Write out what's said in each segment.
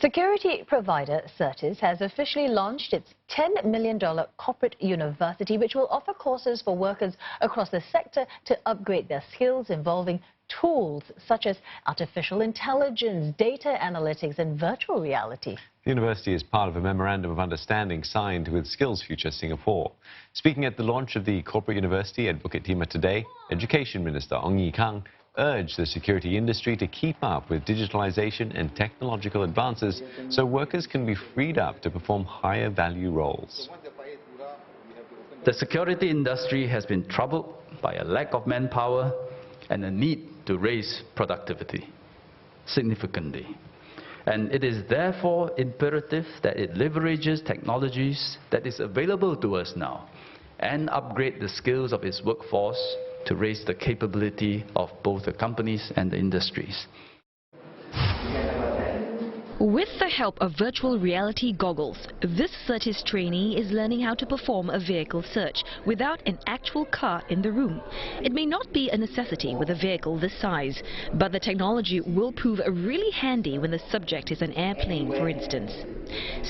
Security provider Certis has officially launched its $10 million corporate university, which will offer courses for workers across the sector to upgrade their skills involving tools such as artificial intelligence, data analytics and virtual reality. The university is part of a memorandum of understanding signed with SkillsFuture Singapore. Speaking at the launch of the corporate university at Bukit Timah today, Education Minister Ong Ye Kung urged the security industry to keep up with digitalisation and technological advances so workers can be freed up to perform higher value roles. The security industry has been troubled by a lack of manpower and a need to raise productivity significantly. And it is therefore imperative that it leverages technologies that is available to us now and upgrade the skills of its workforce to raise the capability of both the companies and the industries. With the help of virtual reality goggles, this Certis trainee is learning how to perform a vehicle search without an actual car in the room. It may not be a necessity with a vehicle this size, but the technology will prove really handy when the subject is an airplane, for instance.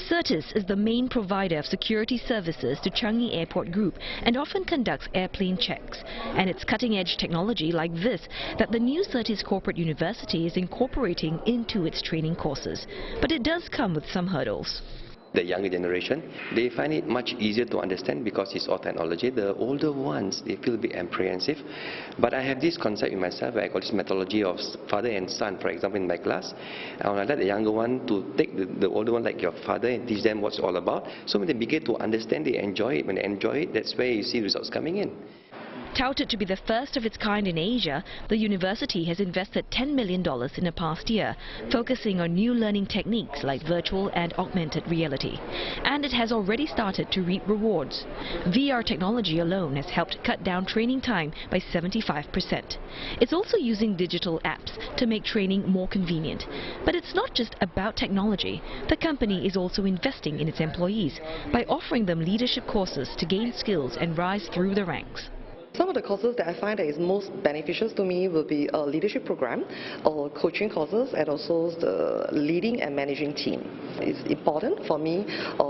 Certis is the main provider of security services to Changi Airport Group and often conducts airplane checks. And it's cutting-edge technology like this that the new Certis Corporate University is incorporating into its training courses. But it does come with some hurdles. The younger generation, they find it much easier to understand because it's all technology. The older ones, they feel a bit apprehensive. But I have this concept in myself, I call this methodology of father and son, for example, in my class. I let the younger one to take the older one like your father and teach them what's all about. So when they begin to understand, they enjoy it. When they enjoy it, that's where you see results coming in. Touted to be the first of its kind in Asia, the university has invested $10 million in the past year, focusing on new learning techniques like virtual and augmented reality. And it has already started to reap rewards. VR technology alone has helped cut down training time by 75%. It's also using digital apps to make training more convenient. But it's not just about technology. The company is also investing in its employees by offering them leadership courses to gain skills and rise through the ranks. Some of the courses that I find that is most beneficial to me will be a leadership program or coaching courses and also the leading and managing team. It's important for me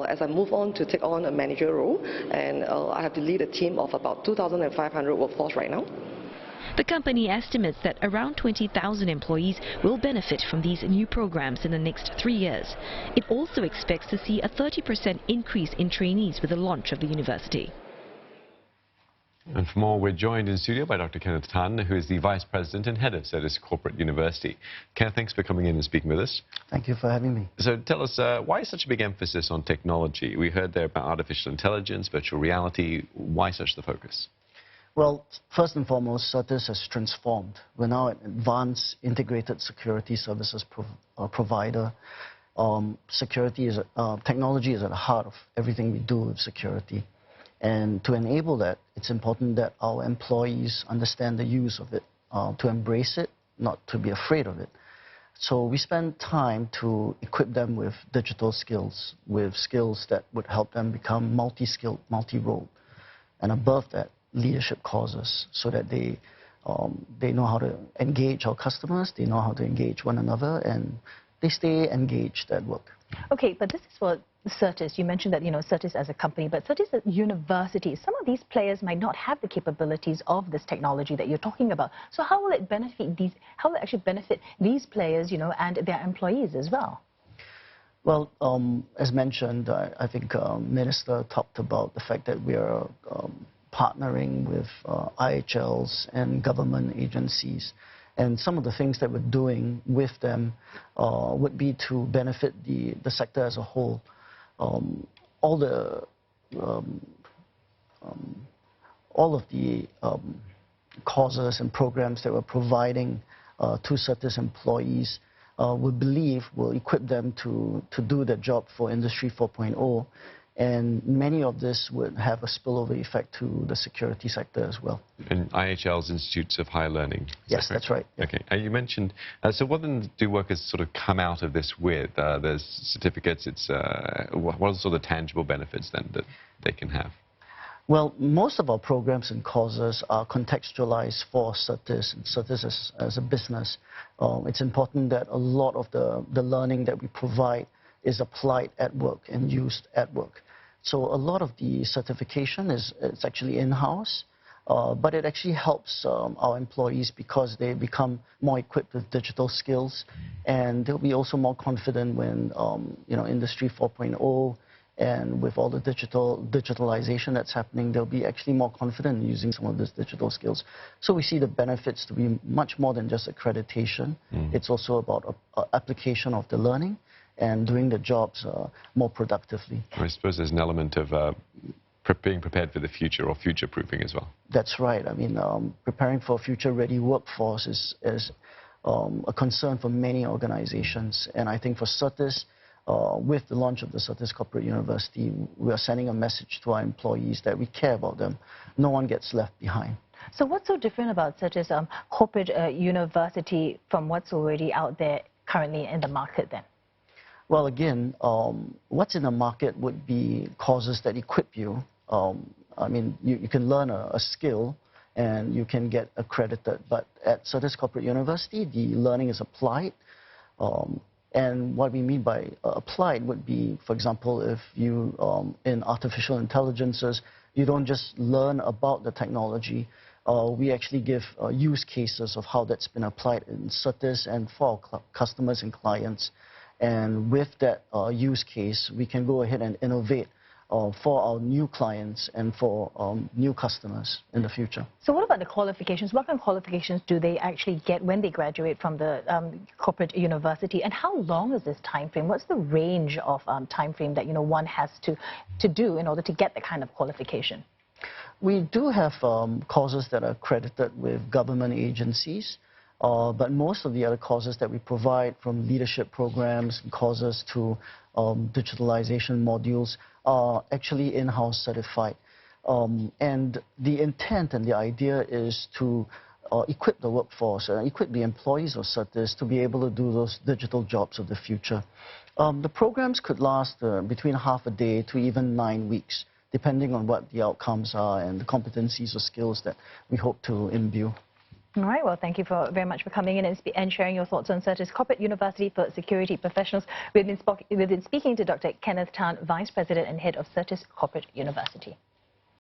as I move on to take on a manager role, and I have to lead a team of about 2,500 workforce right now. The company estimates that around 20,000 employees will benefit from these new programs in the next 3 years. It also expects to see a 30% increase in trainees with the launch of the university. And for more, we're joined in studio by Dr. Kenneth Tan, who is the Vice President and Head of Certis Corporate University. Kenneth, thanks for coming in and speaking with us. Thank you for having me. So tell us, why such a big emphasis on technology? We heard there about artificial intelligence, virtual reality. Why such the focus? Well, first and foremost, Certis has transformed. We're now an advanced integrated security services provider. Technology is at the heart of everything we do with security. And to enable that, it's important that our employees understand the use of it, to embrace it, not to be afraid of it. So we spend time to equip them with digital skills, with skills that would help them become multi-skilled, multi-role. And above that, leadership causes, so that they know how to engage our customers, they know how to engage one another, and they stay engaged at work. Okay, but this is for Certis. You mentioned that, Certis as a company, but Certis as a university, some of these players might not have the capabilities of this technology that you're talking about. So how will it benefit actually benefit these players, and their employees as well? Well, as mentioned, I think Minister talked about the fact that we are partnering with IHLs and government agencies. And some of the things that we're doing with them would be to benefit the sector as a whole. All of the causes and programs that we're providing to Certis employees, we believe will equip them to do their job for Industry 4.0. And many of this would have a spillover effect to the security sector as well. And IHL's Institutes of Higher Learning. Yes, that's right. Yeah. Okay. You mentioned, so what then do workers sort of come out of this with? There's certificates. What are the sort of tangible benefits then that they can have? Well, most of our programs and courses are contextualized for Certis, and Certis as a business. It's important that a lot of the learning that we provide is applied at work and used at work. So a lot of the certification is actually in-house, but it actually helps our employees because they become more equipped with digital skills, and they'll be also more confident when Industry 4.0 and with all the digitalization that's happening, they'll be actually more confident in using some of these digital skills. So we see the benefits to be much more than just accreditation. It's also about application of the learning and doing the jobs more productively. I suppose there's an element of being prepared for the future or future-proofing as well. That's right. I mean, preparing for a future-ready workforce is a concern for many organizations. And I think for Certis, with the launch of the Certis Corporate University, we are sending a message to our employees that we care about them. No one gets left behind. So what's so different about Certis Corporate University from what's already out there currently in the market then? Well, again, what's in the market would be courses that equip you. I mean, you can learn a skill and you can get accredited. But at Certis Corporate University, the learning is applied. And what we mean by applied would be, for example, if you, in artificial intelligences, you don't just learn about the technology. We actually give use cases of how that's been applied in Certis and for our customers and clients. And with that use case, we can go ahead and innovate for our new clients and for new customers in the future. So what about the qualifications? What kind of qualifications do they actually get when they graduate from the corporate university? And how long is this time frame? What's the range of time frame that one has to do in order to get the kind of qualification? We do have courses that are accredited with government agencies. But most of the other courses that we provide, from leadership programs and courses to digitalization modules, are actually in-house certified. And the intent and the idea is to equip the workforce, equip the employees of Certis to be able to do those digital jobs of the future. The programs could last between half a day to even 9 weeks, depending on what the outcomes are and the competencies or skills that we hope to imbue. All right, well, thank you very much for coming in and sharing your thoughts on Certis Corporate University for Security Professionals. We've been speaking to Dr. Kenneth Tan, Vice President and Head of Certis Corporate University.